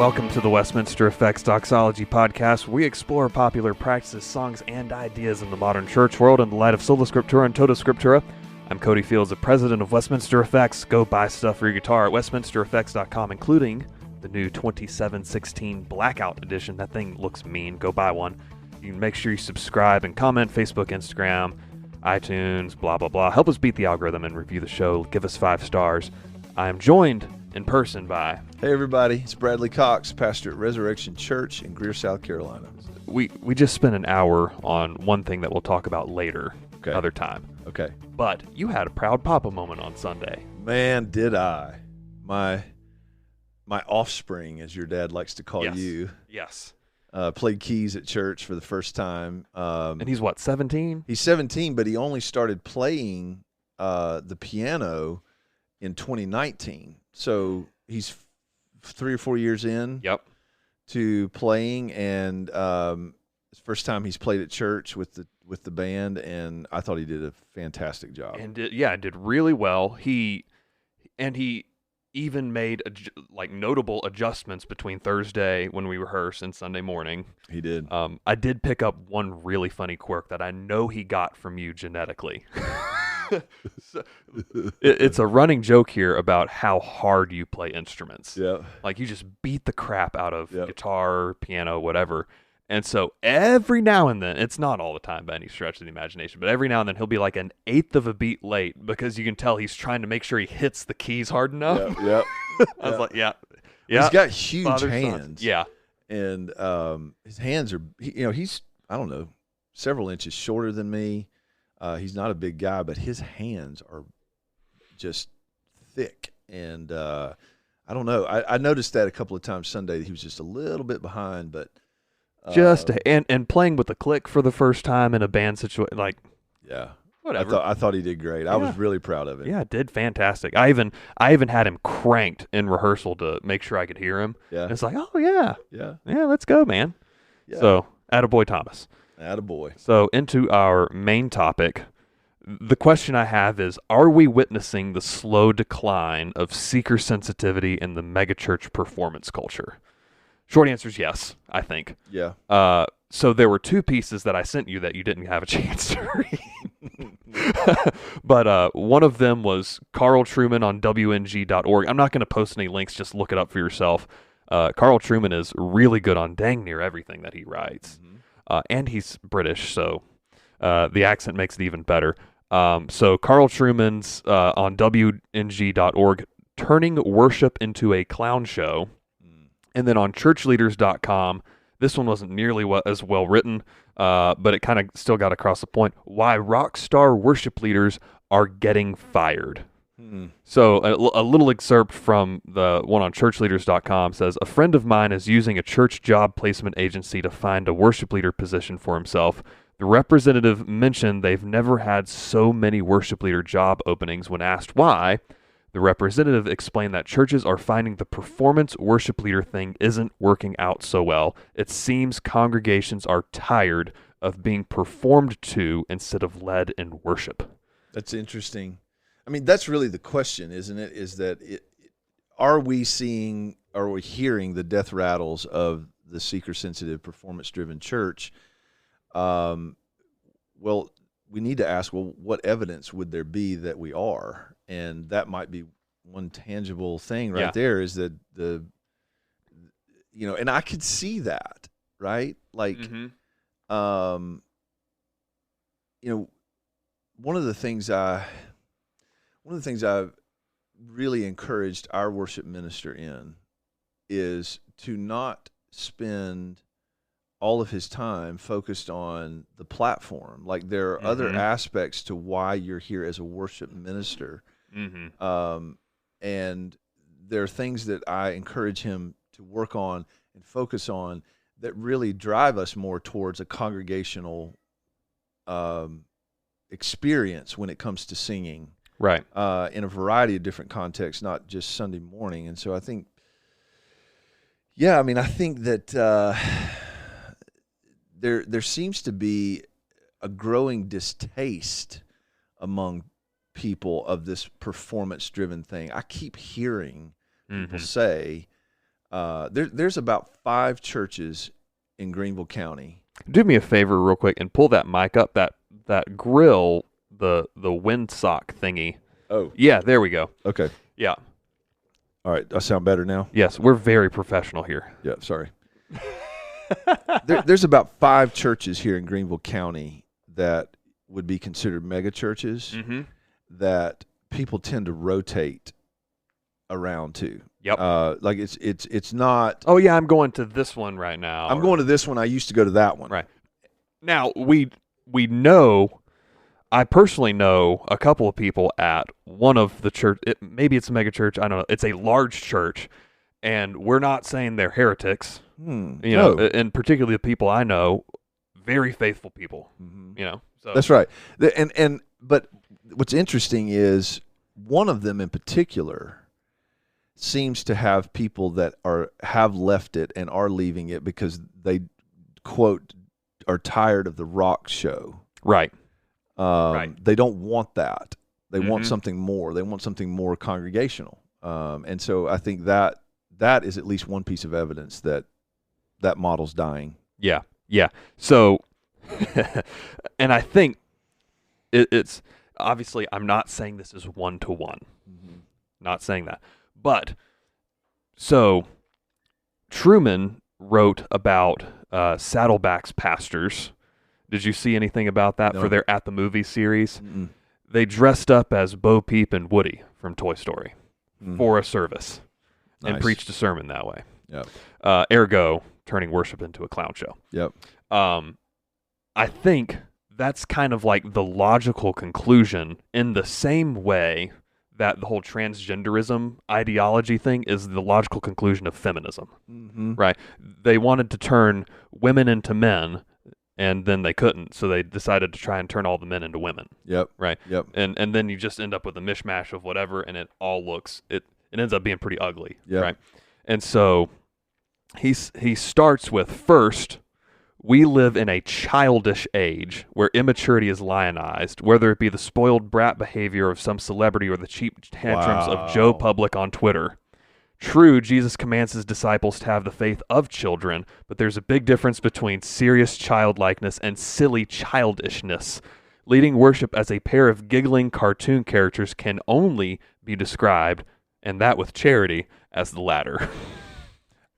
Welcome to the Westminster Effects Doxology Podcast, where we explore popular practices, songs, and ideas in the modern church world in the light of Sola Scriptura and Tota Scriptura. I'm Cody Fields, the president of Westminster Effects. Go buy stuff for your guitar at westminstereffects.com, including the new 2716 Blackout Edition. That thing looks mean. Go buy one. You can make sure you subscribe and comment, Facebook, Instagram, iTunes, blah, blah, blah. Help us beat the algorithm and review the show. Give us 5 stars. I am joined in person by... Hey everybody, it's Bradley Cox, pastor at Resurrection Church in Greer, South Carolina. We just spent an hour on one thing that we'll talk about later, another time. Okay. But you had a proud papa moment on Sunday. Man, did I. My offspring, as your dad likes to call you. Yes. Played keys at church for the first time. And he's what, 17? He's 17, but he only started playing the piano in 2019. So he's 3 or 4 years in to playing, and it's the first time he's played at church with the band, and I thought he did a fantastic job. And did really well. He even made notable adjustments between Thursday when we rehearsed and Sunday morning. He did. I did pick up one really funny quirk that I know he got from you genetically. So, it's a running joke here about how hard you play instruments. Yeah. Like you just beat the crap out of guitar, piano, whatever. And so every now and then, it's not all the time by any stretch of the imagination, but every now and then he'll be like an eighth of a beat late because you can tell he's trying to make sure he hits the keys hard enough. Yeah. I was like, yeah. He's got huge hands. Son. Yeah. And his hands are, he's, I don't know, several inches shorter than me. He's not a big guy, but his hands are just thick. And I don't know. I noticed that a couple of times Sunday. He was just a little bit behind, but and playing with the click for the first time in a band situation, whatever. I thought he did great. I was really proud of it. Yeah, did fantastic. I even had him cranked in rehearsal to make sure I could hear him. Yeah, and it's like, oh yeah, let's go, man. Yeah. So, attaboy Thomas. Attaboy. So, into our main topic, the question I have is, are we witnessing the slow decline of seeker sensitivity in the megachurch performance culture? Short answer is yes, I think. Yeah. So there were 2 pieces that I sent you that you didn't have a chance to read. But one of them was Carl Trueman on WNG.org. I'm not going to post any links, just look it up for yourself. Carl Trueman is really good on dang near everything that he writes. Mm-hmm. And he's British, so the accent makes it even better. So Carl Trueman's on WNG.org, Turning Worship into a Clown Show. And then on churchleaders.com, this one wasn't nearly as well written, but it kind of still got across the point, why rock star worship leaders are getting fired. So a little excerpt from the one on churchleaders.com says, a friend of mine is using a church job placement agency to find a worship leader position for himself. The representative mentioned they've never had so many worship leader job openings. When asked why, the representative explained that churches are finding the performance worship leader thing isn't working out so well. It seems congregations are tired of being performed to instead of led in worship. That's interesting. I mean, that's really the question, isn't it? Is that are we hearing the death rattles of the seeker-sensitive, performance-driven church? Well, we need to ask, what evidence would there be that we are? And that might be one tangible thing there is that and I could see that, right? Like, one of the things I've really encouraged our worship minister in is to not spend all of his time focused on the platform. Like, there are other aspects to why you're here as a worship minister. And there are things that I encourage him to work on and focus on that really drive us more towards a congregational experience when it comes to singing. Right. In a variety of different contexts, not just Sunday morning. And so I think, I think that there seems to be a growing distaste among people of this performance-driven thing. I keep hearing people say, There's about 5 churches in Greenville County. Do me a favor real quick and pull that mic up, that grill, the windsock thingy. Oh. Yeah, there we go. Okay. Yeah. All right. I sound better now? Yes, we're very professional here. Yeah, sorry. There's about 5 churches here in Greenville County that would be considered mega churches that people tend to rotate around to. Yep. Like it's not. Oh yeah, I'm going to this one right now. I'm going to this one. I used to go to that one. Right. Now we know. I personally know a couple of people at one of the church. Maybe it's a mega church. I don't know. It's a large church, and we're not saying they're heretics. You know, and particularly the people I know, very faithful people. You know, so that's right. But what's interesting is one of them in particular seems to have people that have left it and are leaving it because they quote are tired of the rock show. Right. They don't want that. They want something more. They want something more congregational. And so I think that is at least one piece of evidence that model's dying. Yeah. Yeah. So, and I think it's obviously, I'm not saying this is 1-to-1. Not saying that. But, so, Truman wrote about Saddleback's pastors. Did you see anything about that for their At the Movies series? They dressed up as Bo Peep and Woody from Toy Story for a service and preached a sermon that way. Yep. Ergo, turning worship into a clown show. Yep. I think that's kind of like the logical conclusion in the same way that the whole transgenderism ideology thing is the logical conclusion of feminism, right? They wanted to turn women into men, and then they couldn't, so they decided to try and turn all the men into women. Yep. Right. Yep. And then you just end up with a mishmash of whatever, and it all looks it ends up being pretty ugly. Yep. Right. And so he starts with, first, we live in a childish age where immaturity is lionized, whether it be the spoiled brat behavior of some celebrity or the cheap tantrums of Joe Public on Twitter. True, Jesus commands his disciples to have the faith of children, but there's a big difference between serious childlikeness and silly childishness. Leading worship as a pair of giggling cartoon characters can only be described, and that with charity, as the latter.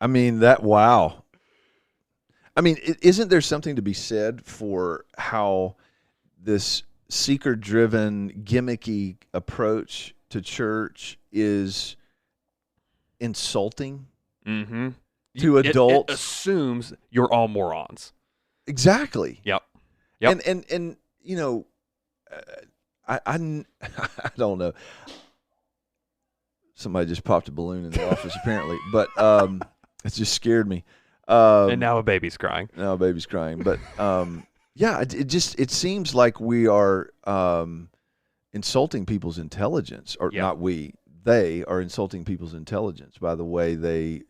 I mean, wow. I mean, isn't there something to be said for how this seeker-driven, gimmicky approach to church is insulting to adults? It assumes you're all morons. Exactly. Yep. And you know, I don't know. Somebody just popped a balloon in the office apparently, but it just scared me. And now a baby's crying. But yeah, it seems like we are insulting people's intelligence, or not we. They are insulting people's intelligence by the way they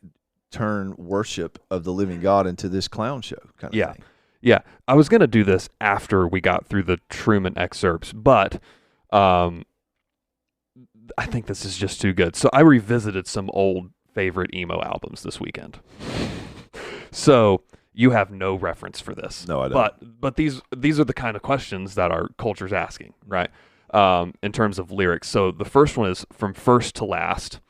turn worship of the living God into this clown show kind of thing. Yeah. I was going to do this after we got through the Truman excerpts, but I think this is just too good. So I revisited some old favorite emo albums this weekend. So you have no reference for this. No, I don't. But these are the kind of questions that our culture's asking, right? In terms of lyrics. So the first one is from first to last.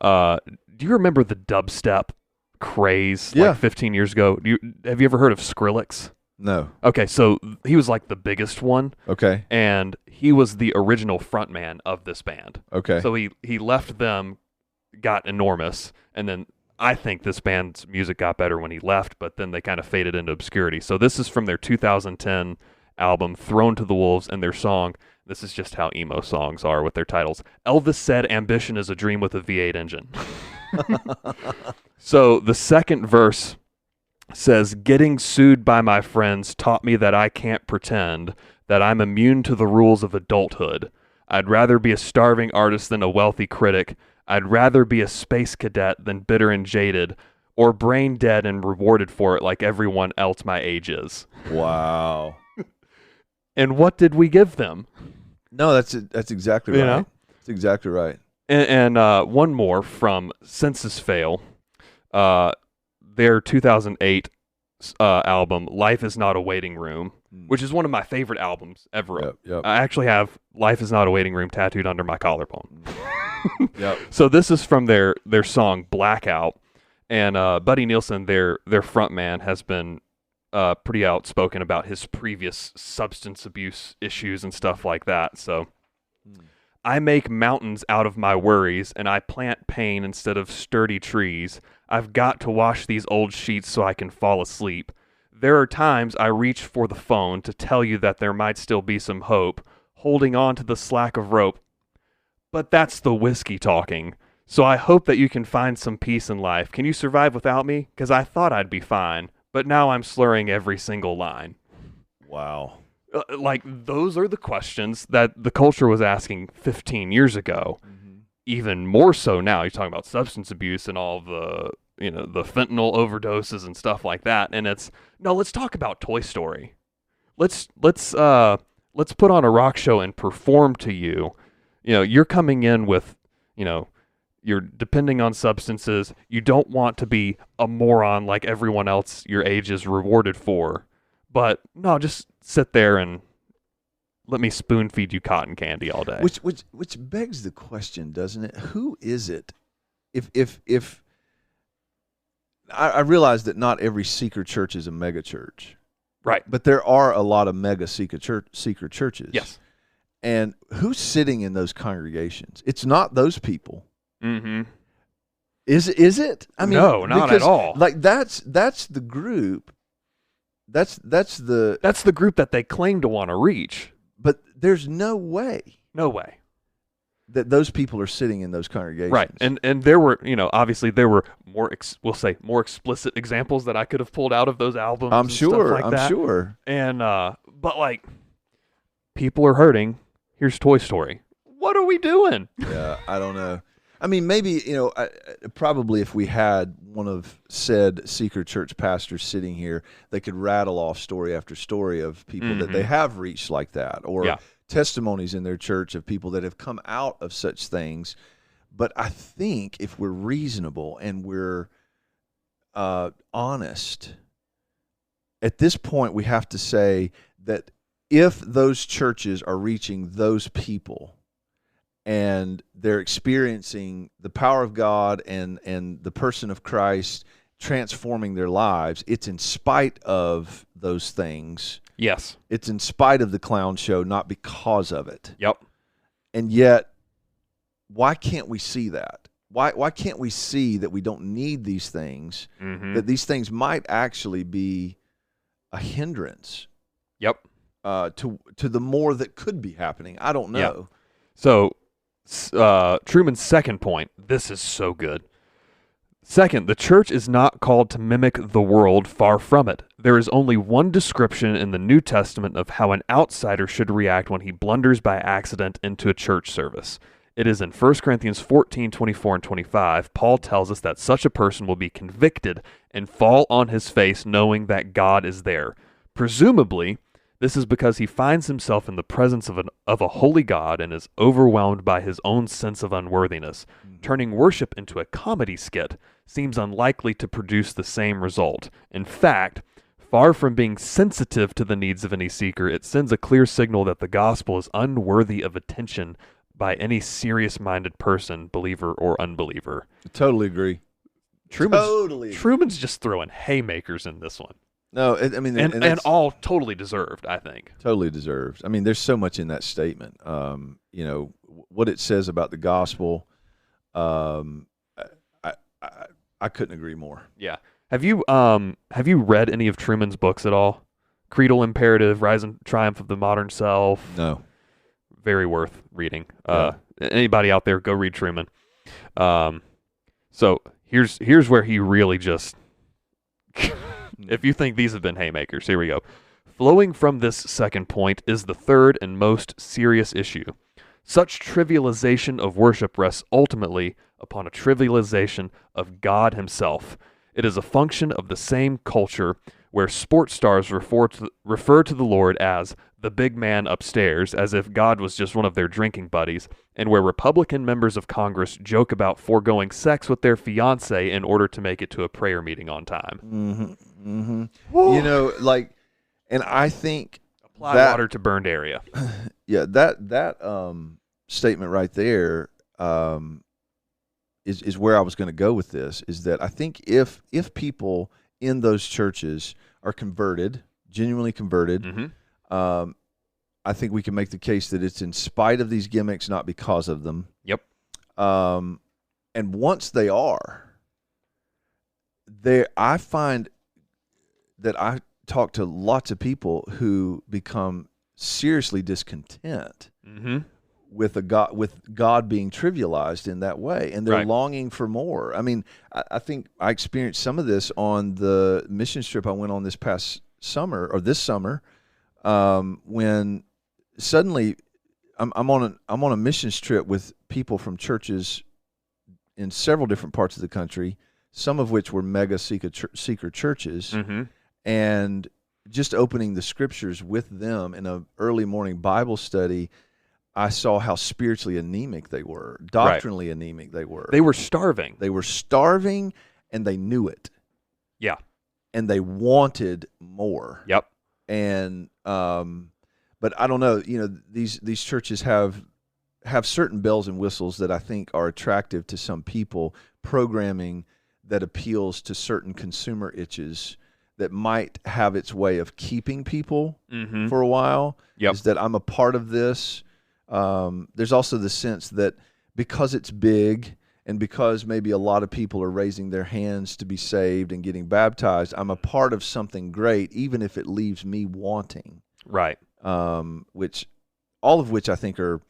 Do you remember the dubstep craze like 15 years ago? Have you ever heard of Skrillex? No. Okay, so he was like the biggest one. Okay. And he was the original frontman of this band. Okay. So he left them, got enormous, and then I think this band's music got better when he left, but then they kind of faded into obscurity. So this is from their 2010 album, Thrown to the Wolves, and their song, this is just how emo songs are with their titles. Elvis said, ambition is a dream with a V8 engine. So the second verse says, getting sued by my friends taught me that I can't pretend that I'm immune to the rules of adulthood. I'd rather be a starving artist than a wealthy critic. I'd rather be a space cadet than bitter and jaded, or brain dead and rewarded for it like everyone else my age is. Wow. And what did we give them? No, that's exactly right. You know? That's exactly right. And one more from Census Fail. their 2008 album, Life Is Not a Waiting Room, which is one of my favorite albums ever. Yep. I actually have Life Is Not a Waiting Room tattooed under my collarbone. Yep. So this is from their song Blackout, and Buddy Nielsen, their front man, has been pretty outspoken about his previous substance abuse issues and stuff like that. So I make mountains out of my worries, and I plant pain instead of sturdy trees. I've got to wash these old sheets so I can fall asleep. There are times I reach for the phone to tell you that there might still be some hope, holding on to the slack of rope. But that's the whiskey talking. So I hope that you can find some peace in life. Can you survive without me? 'Cause I thought I'd be fine, but now I'm slurring every single line. Wow. Like, those are the questions that the culture was asking 15 years ago. Even more so now. You're talking about substance abuse and all the, the fentanyl overdoses and stuff like that. And let's talk about Toy Story. Let's put on a rock show and perform to you. You're coming in with, you're depending on substances. You don't want to be a moron like everyone else your age is rewarded for. But no, just sit there and let me spoon feed you cotton candy all day. Which begs the question, doesn't it? Who is it? If I realize that not every seeker church is a mega church, right? But there are a lot of mega seeker churches. Yes. And who's sitting in those congregations? It's not those people. Mm-hmm. Is it? I mean, no, not at all. Like that's the group. That's the group that they claim to want to reach. But there's no way that those people are sitting in those congregations. Right. And there were, obviously there were more explicit examples that I could have pulled out of those albums. I'm sure. And but like, people are hurting. Here's Toy Story. What are we doing? Yeah, I don't know. I mean, maybe, probably if we had one of said seeker church pastors sitting here, they could rattle off story after story of people that they have reached like that, or testimonies in their church of people that have come out of such things. But I think if we're reasonable and we're honest, at this point we have to say that if those churches are reaching those people, and they're experiencing the power of God and the person of Christ transforming their lives, it's in spite of those things. Yes. It's in spite of the clown show, not because of it. Yep. And yet, why can't we see that? Why can't we see that we don't need these things, that these things might actually be a hindrance Yep. To the more that could be happening? I don't know. So, Truman's second point, this is so good. Second, the church is not called to mimic the world, far from it. There is only one description in the New Testament of how an outsider should react when he blunders by accident into a church service. It is in 1 Corinthians 14, 24, and 25. Paul tells us that such a person will be convicted and fall on his face knowing that God is there. Presumably, this is because he finds himself in the presence of a holy God and is overwhelmed by his own sense of unworthiness. Turning worship into a comedy skit seems unlikely to produce the same result. In fact, far from being sensitive to the needs of any seeker, it sends a clear signal that the gospel is unworthy of attention by any serious-minded person, believer or unbeliever. I totally agree. Truman's just throwing haymakers in this one. No, I mean, and all totally deserved, I think. Totally deserved. I mean, there's so much in that statement. What it says about the gospel. I couldn't agree more. Yeah. Have you read any of Truman's books at all? Creedal Imperative, Rise and Triumph of the Modern Self. No. Very worth reading. Anybody out there, go read Truman. So here's where he really just. If you think these have been haymakers, here we go. Flowing from this second point is the third and most serious issue. Such trivialization of worship rests ultimately upon a trivialization of God himself. It is a function of the same culture where sports stars refer to the Lord as the big man upstairs, as if God was just one of their drinking buddies, and where Republican members of Congress joke about foregoing sex with their fiancé in order to make it to a prayer meeting on time. Mm-hmm. Mm-hmm. And I think apply water to burned area. Yeah, that statement right there is where I was going to go with this. Is that I think if people in those churches are converted, genuinely converted, I think we can make the case that it's in spite of these gimmicks, not because of them. Yep. And once they are, I find that I talk to lots of people who become seriously discontent with God being trivialized in that way, and they're longing for more. I mean, I think I experienced some of this on the mission trip I went on this summer, when suddenly I'm on a missions trip with people from churches in several different parts of the country, some of which were mega seeker churches, and just opening the scriptures with them in an early morning Bible study, I saw how spiritually anemic they were, doctrinally anemic they were. They were starving. They were starving, and they knew it. Yeah. And they wanted more. Yep. And but I don't know, these churches have certain bells and whistles that I think are attractive to some people, programming that appeals to certain consumer itches that might have its way of keeping people for a while. Yep. Is that I'm a part of this. There's also the sense that because it's big and because maybe a lot of people are raising their hands to be saved and getting baptized, I'm a part of something great, even if it leaves me wanting. Right. All of which I think are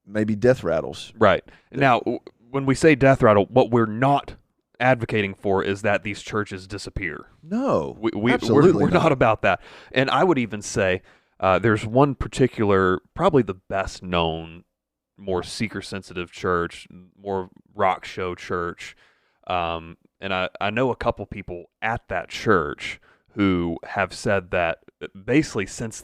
maybe death rattles. Right. Now, when we say death rattle, what we're not advocating for is that these churches disappear. No, we're not about that. And I would even say there's one particular, probably the best known, more seeker-sensitive church, more rock show church, and I know a couple people at that church who have said that basically since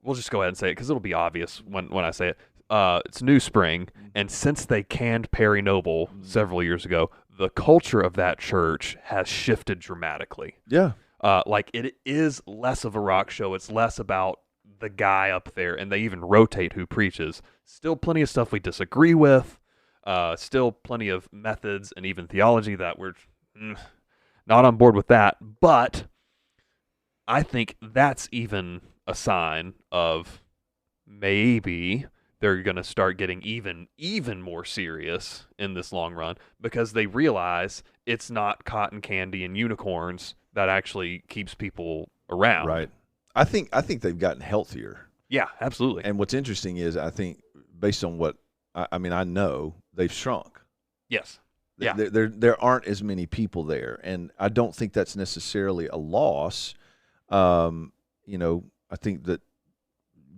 we'll just go ahead and say it because it'll be obvious when I say it. It's New Spring, and since they canned Perry Noble several years ago, the culture of that church has shifted dramatically. Yeah. Like it is less of a rock show. It's less about the guy up there, and they even rotate who preaches. Still plenty of stuff we disagree with. Still plenty of methods and even theology that we're not on board with that. But I think that's even a sign of maybe they're going to start getting even more serious in this long run, because they realize it's not cotton candy and unicorns that actually keeps people around. Right. I think they've gotten healthier. Yeah, absolutely. And what's interesting is I think based on what I know they've shrunk. Yes. Yeah. There aren't as many people there, and I don't think that's necessarily a loss. I think that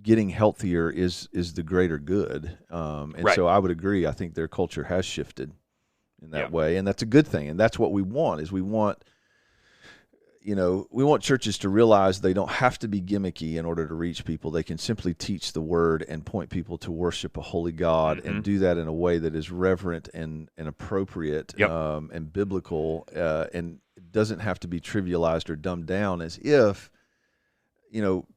getting healthier is the greater good. So I would agree. I think their culture has shifted in that way, and that's a good thing. And that's what we want. Is we want churches to realize they don't have to be gimmicky in order to reach people. They can simply teach the word and point people to worship a holy God, and do that in a way that is reverent and appropriate, and biblical, and it doesn't have to be trivialized or dumbed down as if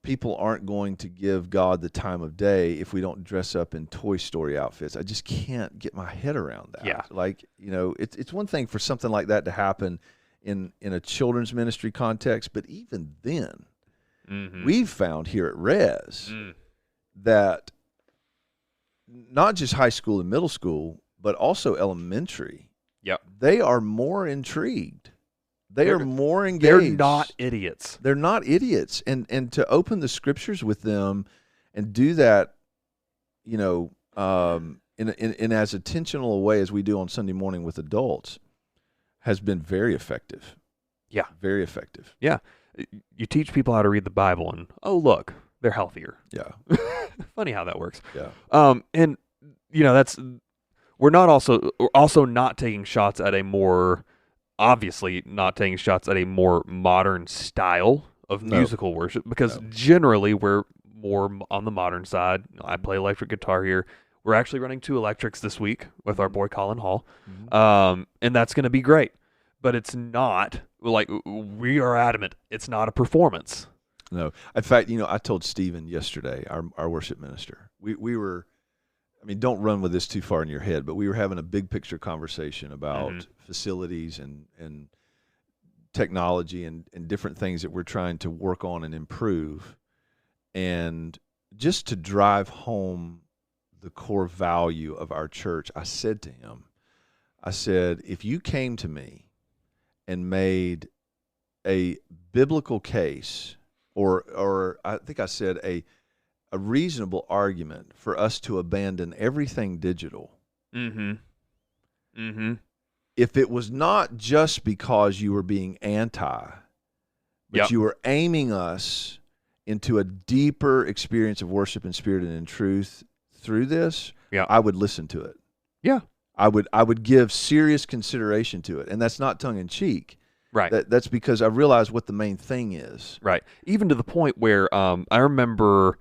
people aren't going to give God the time of day if we don't dress up in Toy Story outfits. I just can't get my head around that. Yeah. It's one thing for something like that to happen in a children's ministry context, but even then, we've found here at Res that not just high school and middle school, but also elementary, they are more intrigued. They're more engaged. They're not idiots. They're not idiots. And to open the scriptures with them and do that, in as intentional a way as we do on Sunday morning with adults has been very effective. Yeah. Very effective. Yeah. You teach people how to read the Bible and, oh, look, they're healthier. Yeah. Funny how that works. Yeah. And, we're also not taking shots at a more... obviously not taking shots at a more modern style of No. musical worship because No. generally we're more on the modern side. I play electric guitar here. We're actually running 2 electrics this week with our boy Colin Hall, and that's going to be great. But it's not, like, we are adamant, it's not a performance. No. In fact, I told Stephen yesterday, our worship minister, we were, don't run with this too far in your head, but we were having a big picture conversation about facilities and technology and different things that we're trying to work on and improve. And just to drive home the core value of our church, I said to him, if you came to me and made a biblical case, or I think I said a reasonable argument for us to abandon everything digital, if it was not just because you were being anti, but you were aiming us into a deeper experience of worship in spirit and in truth through this, I would listen to it. Yeah. I would give serious consideration to it. And that's not tongue in cheek. Right. That's because I realize what the main thing is. Right. Even to the point where I remember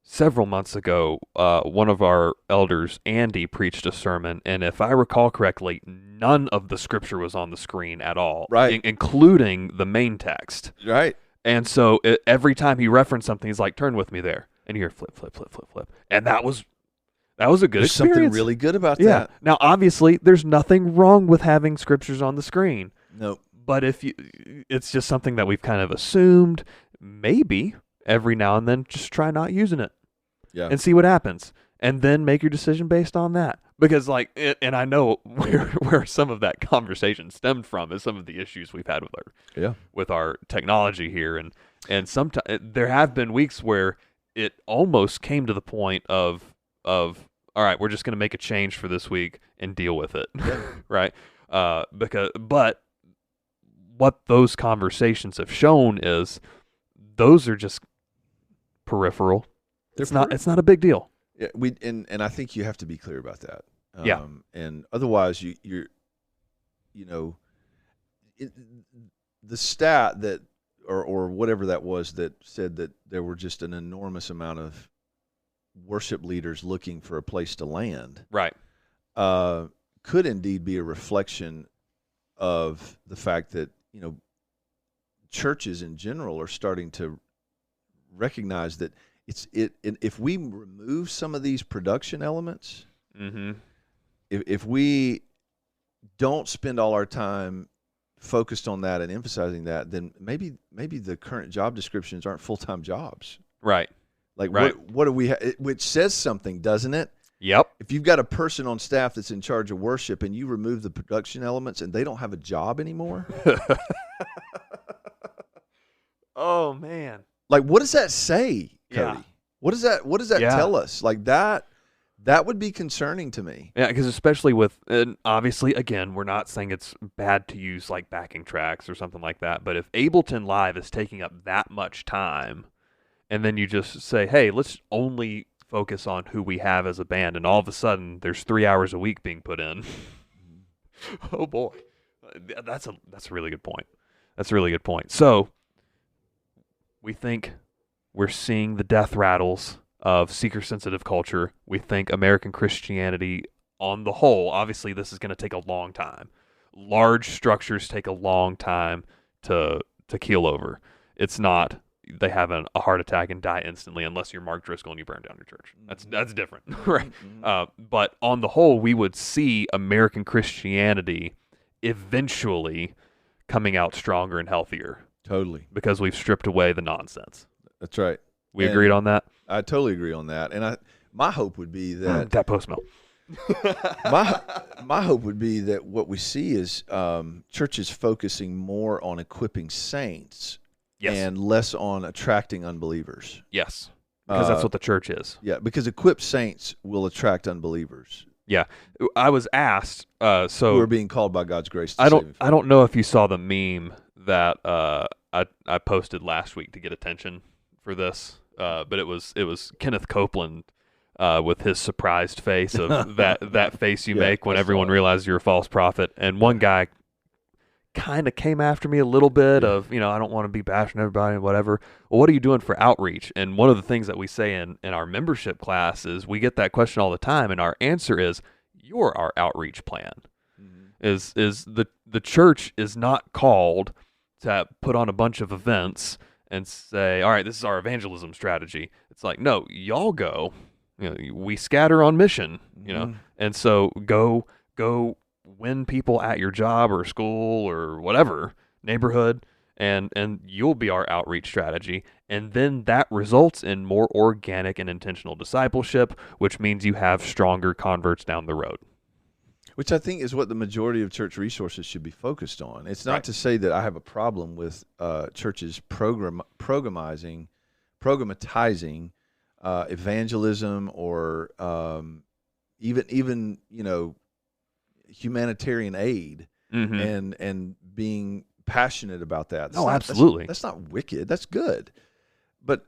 several months ago, one of our elders, Andy, preached a sermon, and if I recall correctly, none of the scripture was on the screen at all, right, including the main text. Right. And so every time he referenced something, he's like, "Turn with me there," and you hear flip, flip, flip, flip, flip, and that was a good There's experience. Something really good about that. Now, obviously, there's nothing wrong with having scriptures on the screen. Nope. But it's just something that we've kind of assumed. Maybe every now and then, just try not using it, and see what happens, and then make your decision based on that. Because, and I know where some of that conversation stemmed from is some of the issues we've had with our technology here, and sometimes there have been weeks where it almost came to the point of all right, we're just going to make a change for this week and deal with it, right? But what those conversations have shown is those are just peripheral. It's not a big deal. Yeah, and I think you have to be clear about that. Yeah. And otherwise, you're the stat that or whatever that was that said that there were just an enormous amount of worship leaders looking for a place to land. Right. Could indeed be a reflection of the fact that churches in general are starting to recognize that if we remove some of these production elements, if we don't spend all our time focused on that and emphasizing that, then maybe the current job descriptions aren't full-time jobs. Right. What do we which says something, doesn't it? Yep. If you've got a person on staff that's in charge of worship and you remove the production elements and they don't have a job anymore. Oh man. What does that say, Cody? Yeah. What does that tell us? That would be concerning to me. Yeah, because especially and obviously, again, we're not saying it's bad to use backing tracks or something like that, but if Ableton Live is taking up that much time, and then you just say, hey, let's only focus on who we have as a band, and all of a sudden there's 3 hours a week being put in. Oh boy. That's a really good point. That's a really good point. So we think we're seeing the death rattles of seeker-sensitive culture. We think American Christianity on the whole, obviously this is going to take a long time. Large structures take a long time to keel over. It's not they have a heart attack and die instantly unless you're Mark Driscoll and you burn down your church. That's different, right? But on the whole, we would see American Christianity eventually coming out stronger and healthier. Totally. Because we've stripped away the nonsense. That's right. We agreed on that? I totally agree on that. And my hope would be that that post mill. my hope would be that what we see is churches focusing more on equipping saints and less on attracting unbelievers. Yes, because that's what the church is. Yeah, because equipped saints will attract unbelievers. Yeah, I was asked. So who are being called by God's grace. I don't know if you saw the meme that I posted last week to get attention for this, but it was Kenneth Copeland with his surprised face of that face you make when everyone realizes you're a false prophet, and one guy kind of came after me a little bit of, I don't want to be bashing everybody and whatever. Well, what are you doing for outreach? And one of the things that we say in our membership class is we get that question all the time, and our answer is, you're our outreach plan. Is the church is not called to put on a bunch of events and say, all right, this is our evangelism strategy. It's like, no, y'all go. We scatter on mission, and so go win people at your job or school or whatever neighborhood, and you'll be our outreach strategy. And then that results in more organic and intentional discipleship, which means you have stronger converts down the road. Which I think is what the majority of church resources should be focused on. It's not to say that I have a problem with churches programmatizing evangelism or even humanitarian aid and being passionate about that. Absolutely. That's not wicked. That's good. But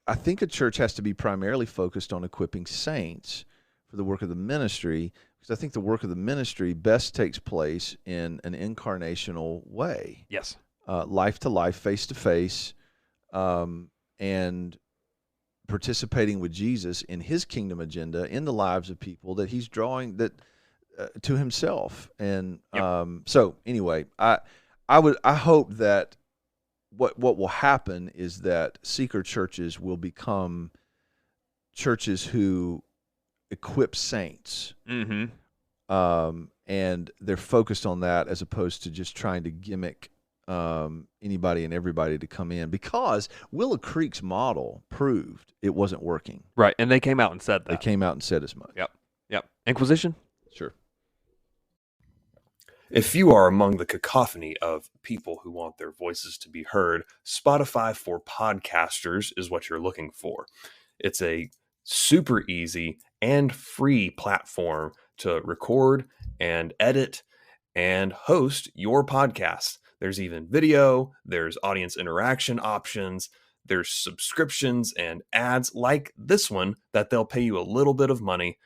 I think a church has to be primarily focused on equipping saints for the work of the ministry, because I think the work of the ministry best takes place in an incarnational way. Yes. Life to life, face to face, and participating with Jesus in his kingdom agenda in the lives of people that he's drawing to himself. And so anyway, I hope that what will happen is that seeker churches will become churches who equip saints, and they're focused on that as opposed to just trying to gimmick anybody and everybody to come in, because Willow Creek's model proved it wasn't working. Right, and they came out and said that. They came out and said as much. Yep. Inquisition? Sure. If you are among the cacophony of people who want their voices to be heard, Spotify for podcasters is what you're looking for. It's a super easy and free platform to record and edit and host your podcast. There's even video, there's audience interaction options, there's subscriptions and ads like this one that they'll pay you a little bit of money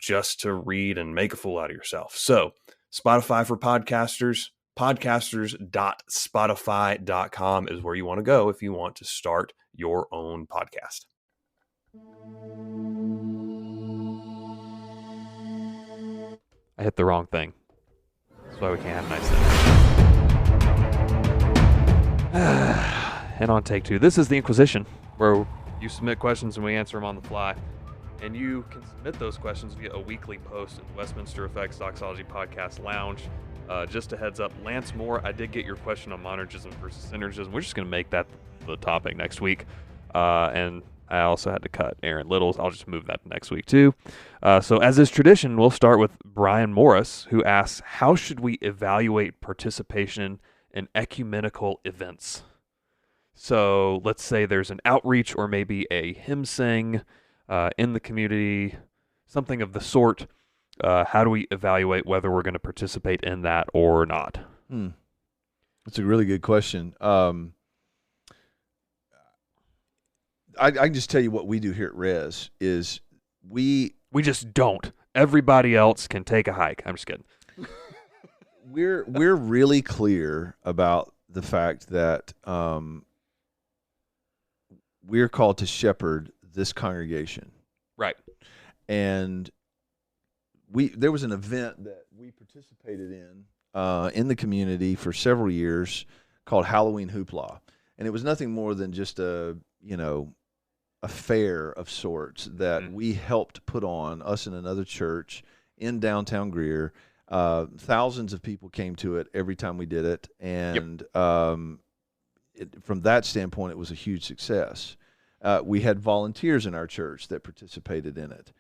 just to read and make a fool out of yourself. So Spotify for podcasters, podcasters.spotify.com is where you want to go if you want to start your own podcast. I hit the wrong thing. That's why we can't have nice things. And on take two, this is the Inquisition, where you submit questions and we answer them on the fly. And you can submit those questions via a weekly post in the Westminster Effects Doxology Podcast Lounge. Just a heads up, Lance Moore, I did get your question on monergism versus synergism. We're just going to make that the topic next week. And I also had to cut Aaron Little's. I'll just move that to next week too. So as is tradition, we'll start with Brian Morris, who asks, how should we evaluate participation in ecumenical events? So let's say there's an outreach or maybe a hymn sing in the community, something of the sort. How do we evaluate whether we're going to participate in that or not? That's a really good question. I can just tell you what we do here at Res is we just don't. Everybody else can take a hike. I'm just kidding. We're really clear about the fact that we're called to shepherd this congregation. Right. And there was an event that we participated in the community for several years called Halloween Hoopla. And it was nothing more than just a fair of sorts that we helped put on, us and another church in downtown Greer. Thousands of people came to it every time we did it. And from that standpoint, it was a huge success. We had volunteers in our church that participated in it.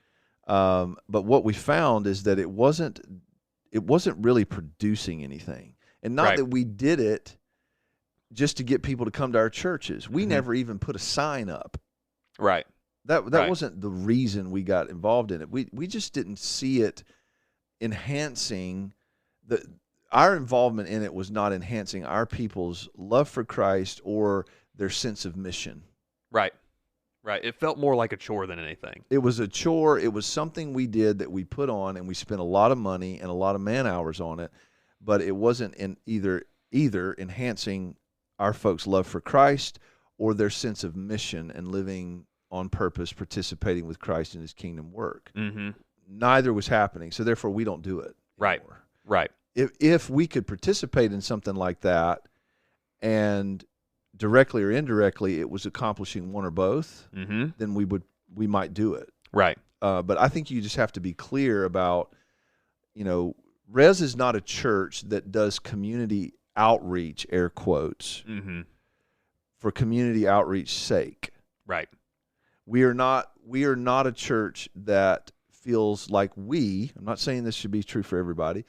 But what we found is that it wasn't really producing anything. And not that we did it just to get people to come to our churches. We never even put a sign up. Right. That wasn't the reason we got involved in it. We just didn't see it enhancing our involvement in it was not enhancing our people's love for Christ or their sense of mission. Right. It felt more like a chore than anything. It was a chore. It was something we did that we put on, and we spent a lot of money and a lot of man hours on it. but it wasn't in either enhancing our folks' love for Christ or their sense of mission and living on purpose, participating with Christ in his kingdom work. Mm-hmm. Neither was happening, so therefore we don't do it anymore. Right. If we could participate in something like that and directly or indirectly it was accomplishing one or both, then we might do it. Right. But I think you just have to be clear about, Res is not a church that does community outreach, air quotes, for community outreach sake. Right. We are not a church that feels like I'm not saying this should be true for everybody,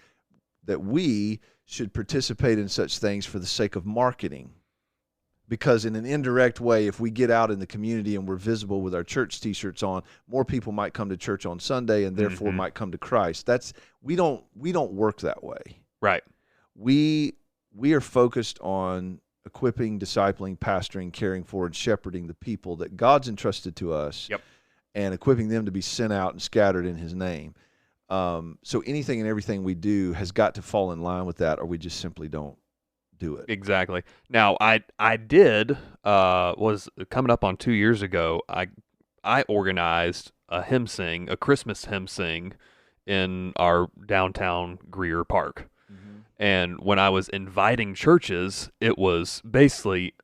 that we should participate in such things for the sake of marketing. Because in an indirect way, if we get out in the community and we're visible with our church T-shirts on, more people might come to church on Sunday and therefore might come to Christ. We don't work that way. Right. We are focused on equipping, discipling, pastoring, caring for, and shepherding the people that God's entrusted to us, and equipping them to be sent out and scattered in his name. So anything and everything we do has got to fall in line with that, or we just simply don't do it. Exactly. Now, I did, was coming up on 2 years ago, I organized a Christmas hymn sing in our downtown Greer Park. And when I was inviting churches, it was basically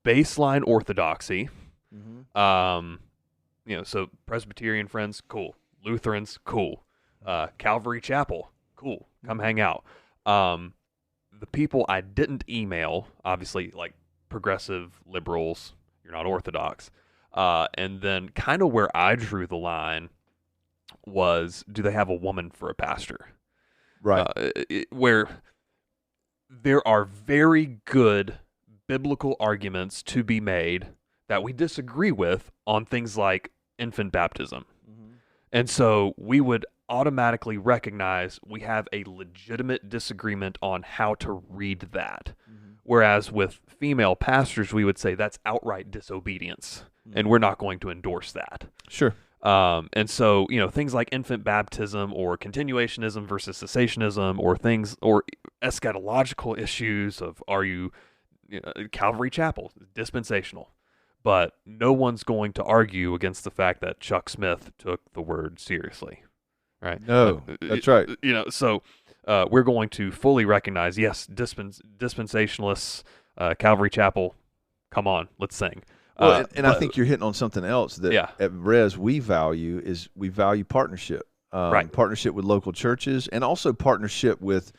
baseline orthodoxy. So Presbyterian friends, cool. Lutherans, cool. Calvary Chapel, cool. Come hang out. The people I didn't email, obviously, like progressive liberals, you're not orthodox. And then kind of where I drew the line was, do they have a woman for a pastor? Right. Where there are very good biblical arguments to be made that we disagree with on things like infant baptism. And so we would automatically recognize we have a legitimate disagreement on how to read that. Whereas with female pastors, we would say that's outright disobedience, and we're not going to endorse that. Sure. And so, things like infant baptism or continuationism versus cessationism or eschatological issues of, are you Calvary Chapel, dispensational. But no one's going to argue against the fact that Chuck Smith took the word seriously, right? No, that's right. So we're going to fully recognize, yes, dispensationalists, Calvary Chapel, come on, let's sing. Well, I think you're hitting on something else that at Res we value partnership. Right. Partnership with local churches and also partnership with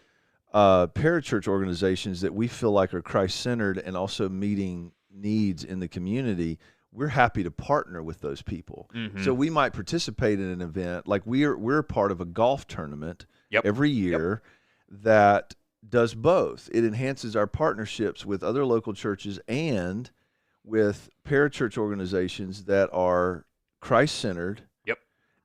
parachurch organizations that we feel like are Christ-centered and also meeting needs in the community. We're happy to partner with those people. So we might participate in an event, like we're part of a golf tournament every year that does both. It enhances our partnerships with other local churches and with parachurch organizations that are Christ-centered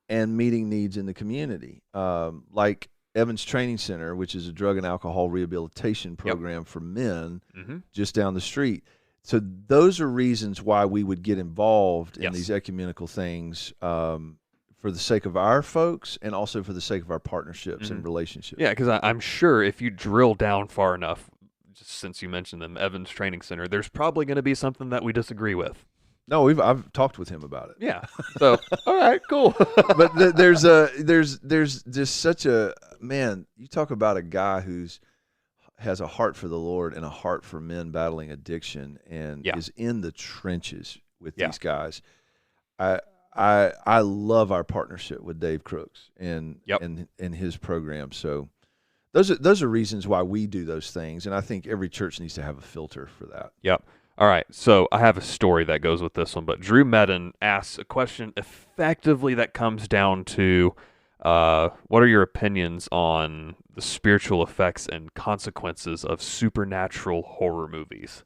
and meeting needs in the community. Like Evans Training Center, which is a drug and alcohol rehabilitation program for men just down the street. So those are reasons why we would get involved in these ecumenical things for the sake of our folks and also for the sake of our partnerships and relationships. Yeah, because I'm sure if you drill down far enough, just since you mentioned them, Evans Training Center, there's probably going to be something that we disagree with. No, I've talked with him about it. Yeah. So, all right, cool. But there's just such a, man, you talk about a guy who's has a heart for the Lord and a heart for men battling addiction and is in the trenches with these guys. I love our partnership with Dave Crooks and his program. So those are reasons why we do those things, and I think every church needs to have a filter for that. Yep. All right, so I have a story that goes with this one, but Drew Medin asks a question effectively that comes down to what are your opinions on the spiritual effects and consequences of supernatural horror movies?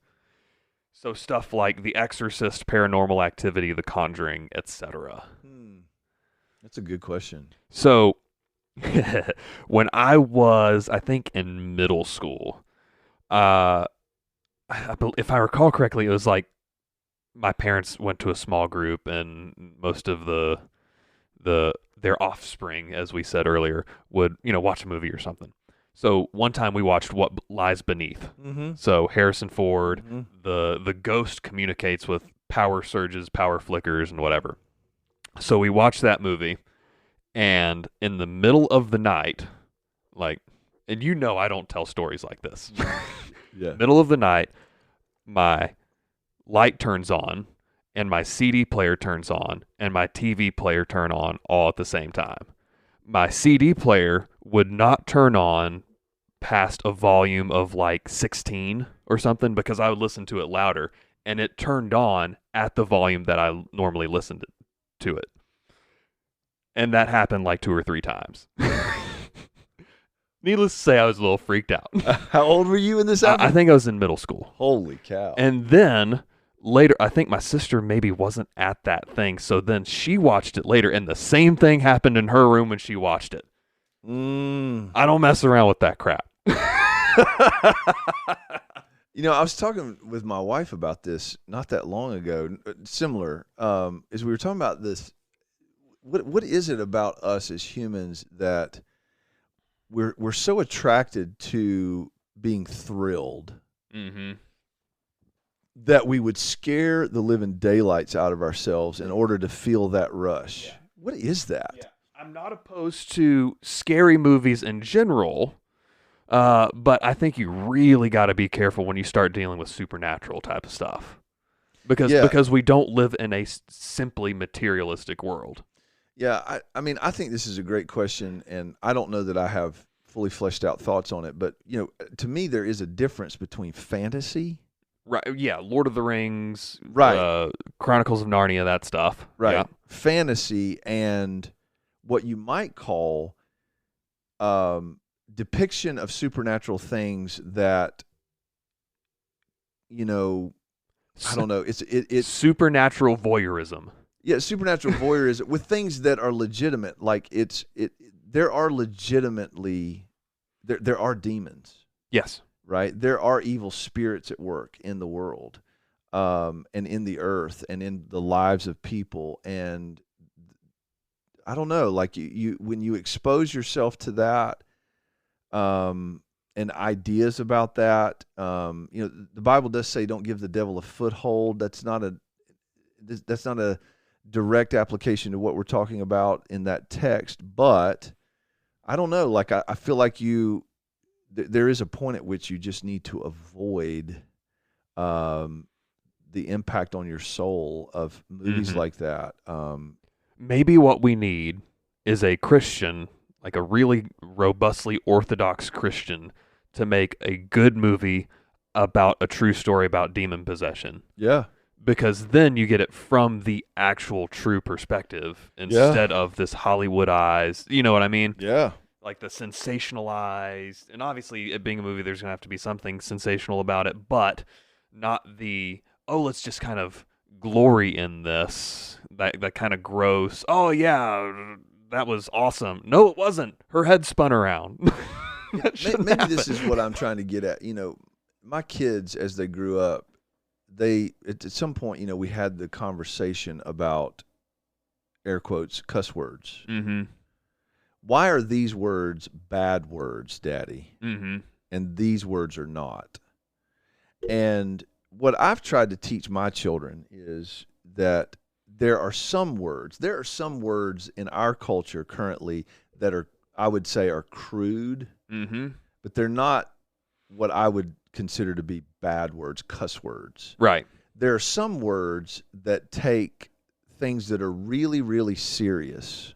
So stuff like The Exorcist, Paranormal Activity, The Conjuring, etc. That's a good question. So when I was, I think, in middle school, if I recall correctly, it was like my parents went to a small group and most of their offspring, as we said earlier, would, watch a movie or something. So one time we watched What Lies Beneath. Mm-hmm. So Harrison Ford, Mm-hmm. the ghost communicates with power surges, power flickers, and whatever. So we watched that movie, and in the middle of the night, like, and you know I don't tell stories like this. Yeah. Middle of the night, my light turns on, and my CD player turns on, and my TV player turn on all at the same time. My CD player would not turn on past a volume of like 16 or something because I would listen to it louder, and it turned on at the volume that I normally listened to it. And that happened like 2 or 3 times. Needless to say, I was a little freaked out. How old were you in this I think I was in middle school. Holy cow. And then later, I think my sister maybe wasn't at that thing, so then she watched it later, and the same thing happened in her room when she watched it. I don't mess around with that crap. You know, I was talking with my wife about this not that long ago, similar, as we were talking about this. What is it about us as humans that we're so attracted to being thrilled that we would scare the living daylights out of ourselves in order to feel that rush? Yeah. What is that? Yeah. I'm not opposed to scary movies in general, but I think you really got to be careful when you start dealing with supernatural type of stuff, because we don't live in a simply materialistic world. Yeah, I mean, I think this is a great question, and I don't know that I have fully fleshed out thoughts on it, but, you know, to me, there is a difference between fantasy. Right, yeah, Lord of the Rings, right, Chronicles of Narnia, that stuff. Right, yeah. Fantasy and what you might call depiction of supernatural things that, you know, I don't know, it's supernatural voyeurism. Yeah, supernatural voyeurism with things that are legitimate. Like there are legitimately there are demons. Yes. Right? There are evil spirits at work in the world, and in the earth and in the lives of people. And I don't know, like you when you expose yourself to that, and ideas about that, you know, the Bible does say don't give the devil a foothold. That's not a direct application to what we're talking about in that text, but I don't know, like I feel like there is a point at which you just need to avoid the impact on your soul of movies like that. Maybe what we need is a Christian, like a really robustly orthodox Christian, to make a good movie about a true story about demon possession. Yeah. Because then you get it from the actual true perspective instead of this Hollywoodized, you know what I mean? Yeah. Like the sensationalized, and obviously it being a movie, there's going to have to be something sensational about it, but not the, let's just kind of glory in this, that kind of gross, yeah, that was awesome. No, it wasn't. Her head spun around. Maybe this is what I'm trying to get at. You know, my kids, as they grew up, at some point, you know, we had the conversation about, air quotes, cuss words. Mm-hmm. Why are these words bad words, Daddy? Mm-hmm. And these words are not. And what I've tried to teach my children is that there are some words in our culture currently that are, I would say, are crude, but they're not what I would consider to be bad words, cuss words. Right. There are some words that take things that are really, really serious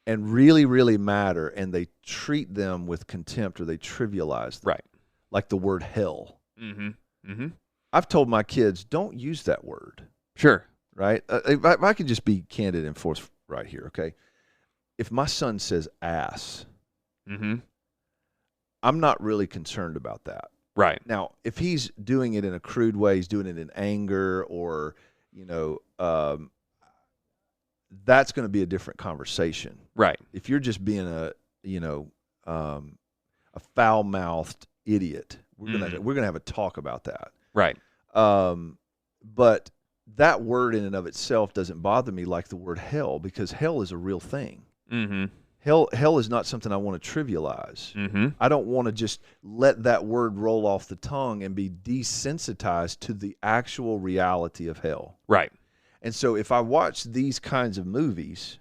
and really, really matter, and they treat them with contempt or they trivialize them. Right. Like the word hell. I've told my kids, don't use that word. Sure. Right? If I could just be candid and forthright here, okay? If my son says ass, I'm not really concerned about that. Right. Now, if he's doing it in a crude way, he's doing it in anger or, you know, that's going to be a different conversation. Right. If you're just being a foul-mouthed idiot, we're gonna have a talk about that. Right. But that word in and of itself doesn't bother me like the word hell, because hell is a real thing. Hell is not something I want to trivialize. Mm-hmm. I don't want to just let that word roll off the tongue and be desensitized to the actual reality of hell. Right. And so if I watch these kinds of movies,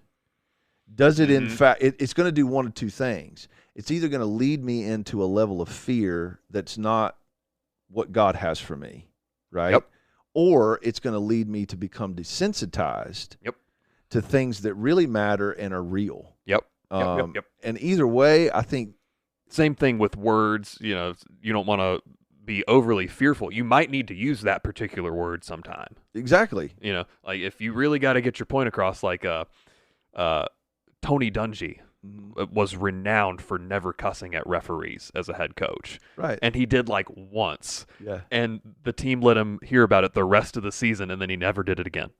does it in fact, it's going to do one of two things. It's either going to lead me into a level of fear that's not what God has for me, right? Yep. Or it's going to lead me to become desensitized to things that really matter and are real. Yep. And either way, I think same thing with words. You know, you don't want to be overly fearful. You might need to use that particular word sometime. exactly. You know, like if you really got to get your point across, like Tony Dungy was renowned for never cussing at referees as a head coach. Right. And he did like once. Yeah. And the team let him hear about it the rest of the season, and then he never did it again.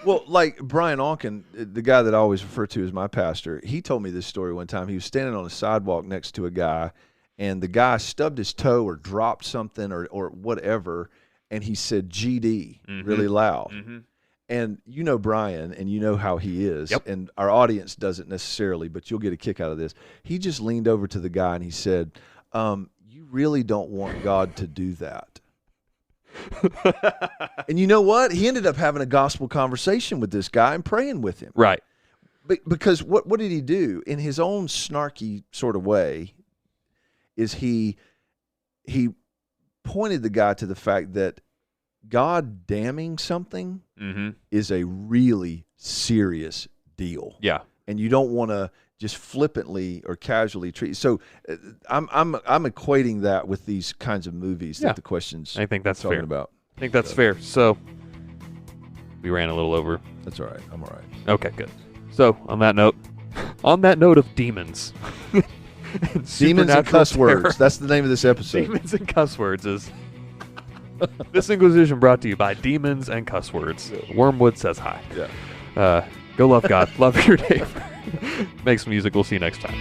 Well, like Brian Onken, the guy that I always refer to as my pastor, he told me this story one time. He was standing on a sidewalk next to a guy, and the guy stubbed his toe or dropped something or whatever, and he said GD really loud. Mm-hmm. And you know Brian, and you know how he is, Yep. and our audience doesn't necessarily, but you'll get a kick out of this. He just leaned over to the guy and he said, you really don't want God to do that. And you know what? He ended up having a gospel conversation with this guy and praying with him. Right. Because what did he do? In his own snarky sort of way, is he pointed the guy to the fact that God damning something is a really serious deal. Yeah. And you don't want to just flippantly or casually treat. So I'm equating that with these kinds of movies that the questions I think that's talking fair. about. I think that's fair. So we ran a little over. That's all right. I'm all right. Okay, good. So on that note of demons. Demons and cuss terror. words. That's the name of this episode. Demons and cuss words is this Inquisition brought to you by Demons and Cuss Words. Wormwood says hi. Yeah. Go love God. Love your neighbor. Make some music. We'll see you next time.